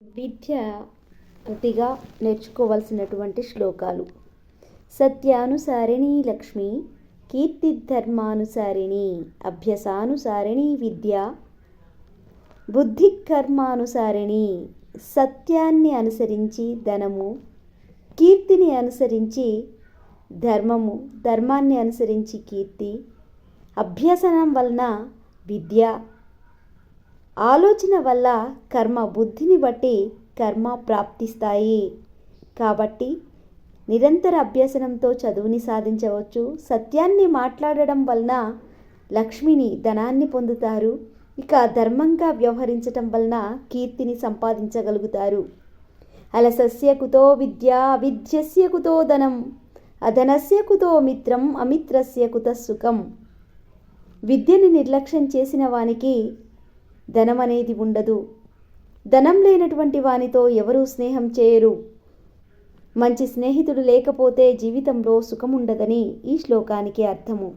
విద్య అతిగా నేర్చుకోవాల్సినటువంటి శ్లోకాలు. సత్యానుసారిణి లక్ష్మి, కీర్తిధర్మానుసారిణి, అభ్యసానుసారిణి విద్య, బుద్ధికర్మానుసారిణి. సత్యాన్ని అనుసరించి ధనము, కీర్తిని అనుసరించి ధర్మము, ధర్మాన్ని అనుసరించి కీర్తి, అభ్యసనం వలన విద్య, ఆలోచన వల్ల కర్మ, బుద్ధిని బట్టి కర్మ ప్రాప్తిస్తాయి. కాబట్టి నిరంతర అభ్యసనంతో చదువుని సాధించవచ్చు. సత్యాన్ని మాట్లాడడం వలన లక్ష్మిని, ధనాన్ని పొందుతారు. ఇక ధర్మంగా వ్యవహరించటం వలన కీర్తిని సంపాదించగలుగుతారు. అలసస్య కుతో విద్య, అవిద్యస్య కుతో ధనం, అధనస్య కుతో మిత్రం, అమిత్రస్య కుత సుఖం. విద్యని నిర్లక్ష్యం చేసిన వానికి ధనం అనేది ఉండదు. ధనం లేనటువంటి వానితో ఎవరూ స్నేహం చేయరు. మంచి స్నేహితుడు లేకపోతే జీవితంలో సుఖం ఉండదని ఈ శ్లోకానికి అర్థము.